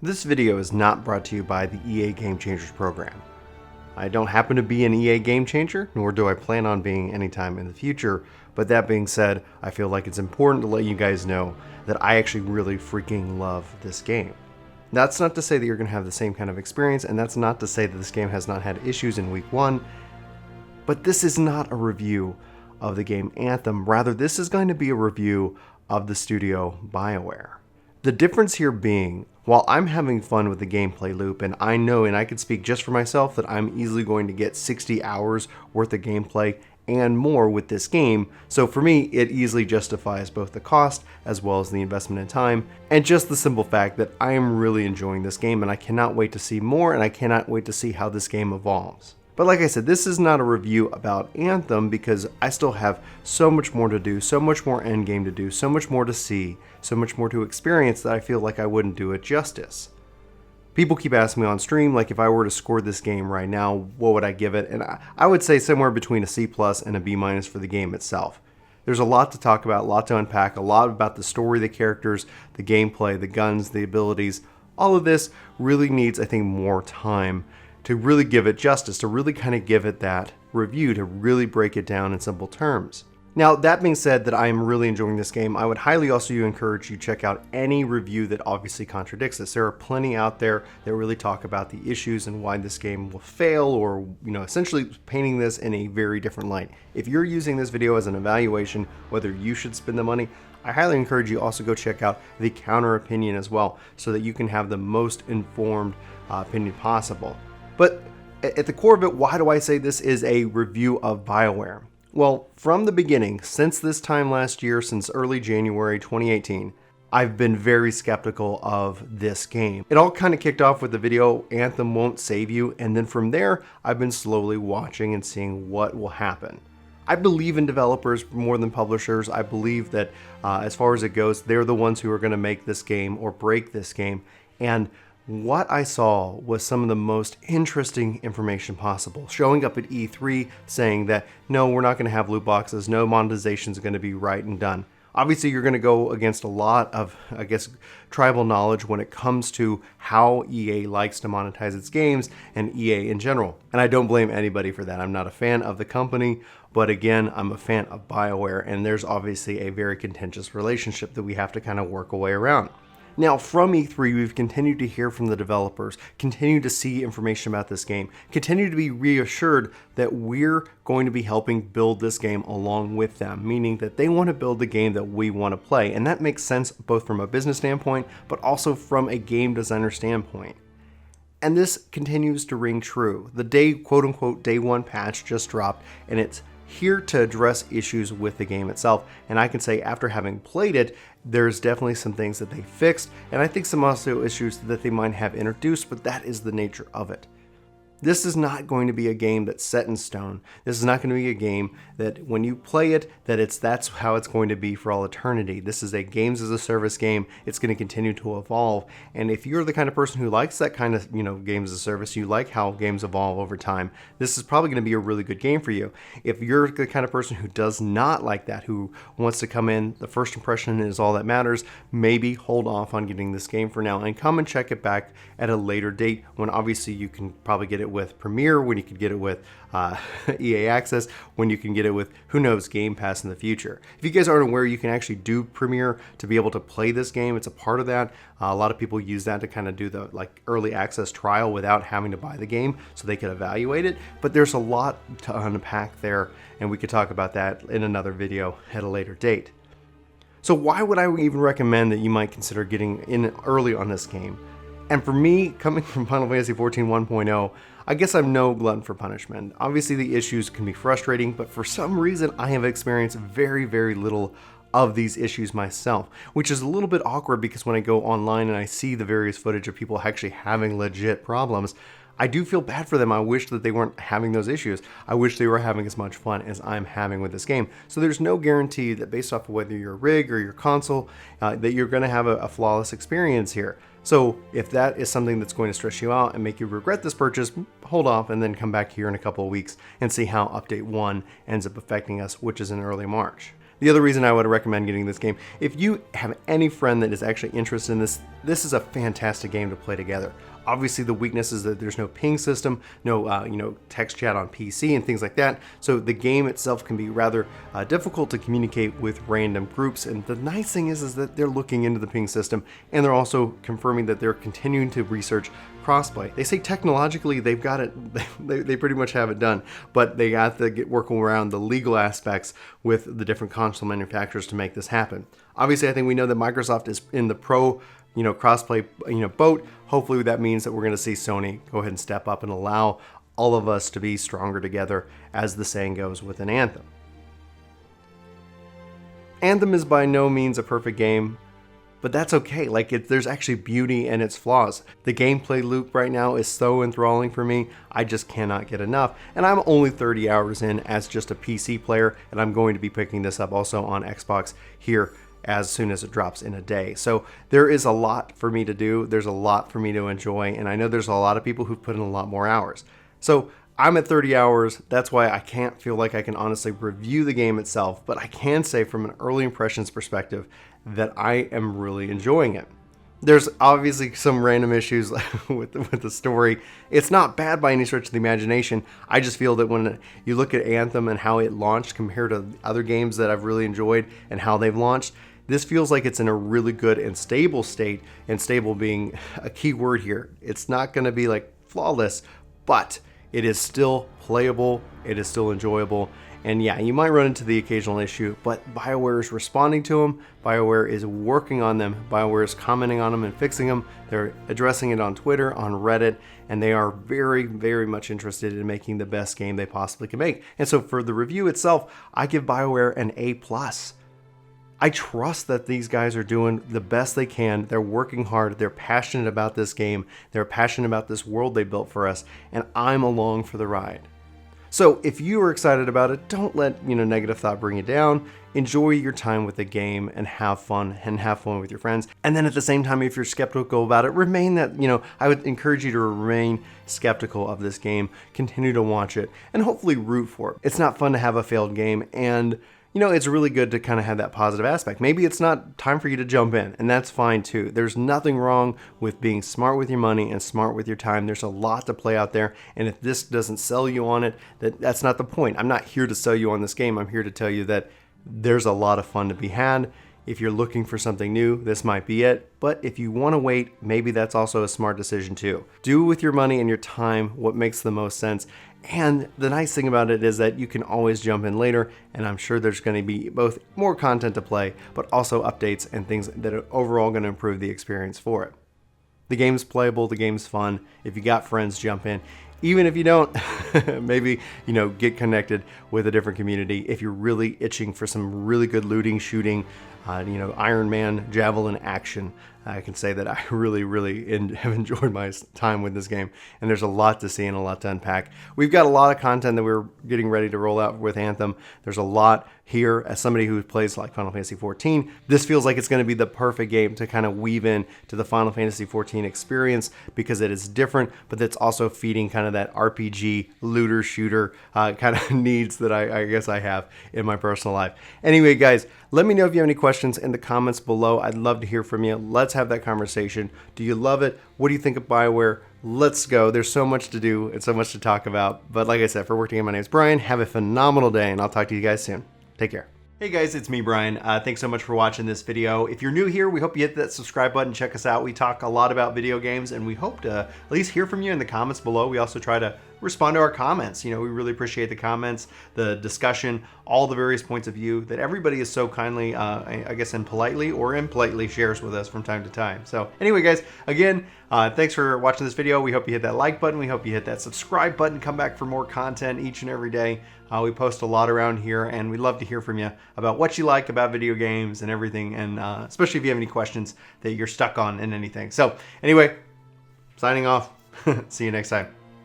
This video is not brought to you by the EA Game Changers program. I don't happen to be an EA Game Changer, nor do I plan on being anytime in the future, but that being said, I feel like it's important to let you guys know that I actually really freaking love this game. That's not to say that you're going to have the same kind of experience, and that's not to say that this game has not had issues in week one, but this is not a review of the game Anthem. Rather, this is going to be a review of the Studio Bioware. The difference here being, while I'm having fun with the gameplay loop, and I know, and I can speak just for myself, that I'm easily going to get 60 hours worth of gameplay and more with this game, so for me, it easily justifies both the cost as well as the investment in time, and just the simple fact that I am really enjoying this game, and I cannot wait to see more, and I cannot wait to see how this game evolves. But like I said, this is not a review about Anthem because I still have so much more to do, so much more endgame to do, so much more to see, so much more to experience that I feel like I wouldn't do it justice. People keep asking me on stream, like if I were to score this game right now, what would I give it? And I would say somewhere between a C+ and a B- for the game itself. There's a lot to talk about, a lot to unpack, a lot about the story, the characters, the gameplay, the guns, the abilities. All of this really needs, I think, more time to really give it justice, to really kind of give it that review, to really break it down in simple terms. Now, that being said that I am really enjoying this game, I would highly also encourage you to check out any review that obviously contradicts this. There are plenty out there that really talk about the issues and why this game will fail, or essentially painting this in a very different light. If you're using this video as an evaluation whether you should spend the money, I highly encourage you also go check out the counter opinion as well, so that you can have the most informed opinion possible. But at the core of it, why do I say this is a review of BioWare? Well, from the beginning, since this time last year, since early January 2018, I've been very skeptical of this game. It all kind of kicked off with the video, Anthem Won't Save You, and then from there, I've been slowly watching and seeing what will happen. I believe in developers more than publishers. I believe that as far as it goes, they're the ones who are going to make this game or break this game, and what I saw was some of the most interesting information possible, showing up at E3 saying that, no, we're not going to have loot boxes, no, monetization is going to be right and done. Obviously, you're going to go against a lot of, I guess, tribal knowledge when it comes to how EA likes to monetize its games and EA in general. And I don't blame anybody for that. I'm not a fan of the company, but again, I'm a fan of BioWare, and there's obviously a very contentious relationship that we have to kind of work a way around. Now, from E3, we've continued to hear from the developers, continue to see information about this game, continue to be reassured that we're going to be helping build this game along with them, meaning that they want to build the game that we want to play. And that makes sense both from a business standpoint, but also from a game designer standpoint. And this continues to ring true. The quote unquote day one patch just dropped, and it's here to address issues with the game itself. And I can say after having played it, there's definitely some things that they fixed, and I think some also issues that they might have introduced, but that is the nature of it. This is not going to be a game that's set in stone. This is not going to be a game that when you play it, that's how it's going to be for all eternity. This is a games as a service game. It's going to continue to evolve. And if you're the kind of person who likes that kind of, games as a service, you like how games evolve over time, this is probably going to be a really good game for you. If you're the kind of person who does not like that, who wants to come in, the first impression is all that matters, maybe hold off on getting this game for now and come and check it back at a later date when obviously you can probably get it with Premiere, when you could get it with EA Access, when you can get it with, who knows, Game Pass in the future. If you guys aren't aware, you can actually do Premiere to be able to play this game. It's a part of that. A lot of people use that to kind of do the early access trial without having to buy the game so they could evaluate it. But there's a lot to unpack there, and we could talk about that in another video at a later date. So why would I even recommend that you might consider getting in early on this game? And for me, coming from Final Fantasy XIV 1.0, I guess I'm no glutton for punishment. Obviously the issues can be frustrating, but for some reason I have experienced very, very little of these issues myself, which is a little bit awkward because when I go online and I see the various footage of people actually having legit problems, I do feel bad for them. I wish that they weren't having those issues. I wish they were having as much fun as I'm having with this game. So there's no guarantee that based off of whether your rig or your console, that you're going to have a flawless experience here. So if that is something that's going to stress you out and make you regret this purchase, hold off and then come back here in a couple of weeks and see how Update 1 ends up affecting us, which is in early March. The other reason I would recommend getting this game, if you have any friend that is actually interested in this, this is a fantastic game to play together. Obviously, the weakness is that there's no ping system, no text chat on PC and things like that. So the game itself can be rather difficult to communicate with random groups. And the nice thing is that they're looking into the ping system, and they're also confirming that they're continuing to research crossplay. They say technologically they've got it, they pretty much have it done, but they got to get working around the legal aspects with the different console manufacturers to make this happen. Obviously, I think we know that Microsoft is in the pro crossplay boat. Hopefully that means that we're going to see Sony go ahead and step up and allow all of us to be stronger together, as the saying goes with an Anthem. Anthem is by no means a perfect game, but that's okay. There's actually beauty in its flaws. The gameplay loop right now is so enthralling for me, I just cannot get enough. And I'm only 30 hours in as just a PC player, and I'm going to be picking this up also on Xbox here as soon as it drops in a day. So there is a lot for me to do. There's a lot for me to enjoy, and I know there's a lot of people who've put in a lot more hours. So I'm at 30 hours. That's why I can't feel like I can honestly review the game itself, but I can say from an early impressions perspective that I am really enjoying it. There's obviously some random issues with the story. It's not bad by any stretch of the imagination. I just feel that when you look at Anthem and how it launched compared to other games that I've really enjoyed and how they've launched, this feels like it's in a really good and stable state, and stable being a key word here. It's not going to be like flawless, but it is still playable, it is still enjoyable. And yeah, you might run into the occasional issue, but BioWare is responding to them. BioWare is working on them. BioWare is commenting on them and fixing them. They're addressing it on Twitter, on Reddit, and they are very, very much interested in making the best game they possibly can make. And so for the review itself, I give BioWare an A+. I trust that these guys are doing the best they can. They're working hard. They're passionate about this game. They're passionate about this world they built for us, and I'm along for the ride. So if you are excited about it, don't let negative thought bring you down. Enjoy your time with the game and have fun with your friends. And then at the same time, if you're skeptical about it, I would encourage you to remain skeptical of this game. Continue to watch it and hopefully root for it. It's not fun to have a failed game, and it's really good to kind of have that positive aspect. Maybe it's not time for you to jump in, and that's fine too. There's nothing wrong with being smart with your money and smart with your time. There's a lot to play out there, and if this doesn't sell you on it, that's not the point. I'm not here to sell you on this game. I'm here to tell you that there's a lot of fun to be had. If you're looking for something new, this might be it. But if you want to wait, maybe that's also a smart decision too. Do with your money and your time what makes the most sense. And the nice thing about it is that you can always jump in later, and I'm sure there's going to be both more content to play, but also updates and things that are overall going to improve the experience for it. The game's playable, the game's fun. If you got friends, jump in. Even if you don't, maybe, get connected with a different community. If you're really itching for some really good looting, shooting, Iron Man, javelin action, I can say that I really, really have enjoyed my time with this game, and there's a lot to see and a lot to unpack. We've got a lot of content that we're getting ready to roll out with Anthem. There's a lot here. As somebody who plays like Final Fantasy XIV, this feels like it's going to be the perfect game to kind of weave in to the Final Fantasy XIV experience, because it is different, but it's also feeding kind of that RPG looter shooter kind of needs that I guess I have in my personal life. Anyway, guys, let me know if you have any questions in the comments below. I'd love to hear from you. Let's have that conversation. Do you love it? What do you think of BioWare? Let's go. There's so much to do and so much to talk about. But like I said, for working, my name is Brian. Have a phenomenal day, and I'll talk to you guys soon. Take care. Hey guys, it's me, Brian. Thanks so much for watching this video. If you're new here, we hope you hit that subscribe button. Check us out. We talk a lot about video games, and we hope to at least hear from you in the comments below. We also try to respond to our comments. We really appreciate the comments, the discussion, all the various points of view that everybody is so kindly, I guess impolitely or impolitely shares with us from time to time. So anyway, guys, again, thanks for watching this video. We hope you hit that like button. We hope you hit that subscribe button. Come back for more content each and every day. We post a lot around here, and we'd love to hear from you about what you like about video games and everything, and especially if you have any questions that you're stuck on in anything. So anyway, signing off. See you next time.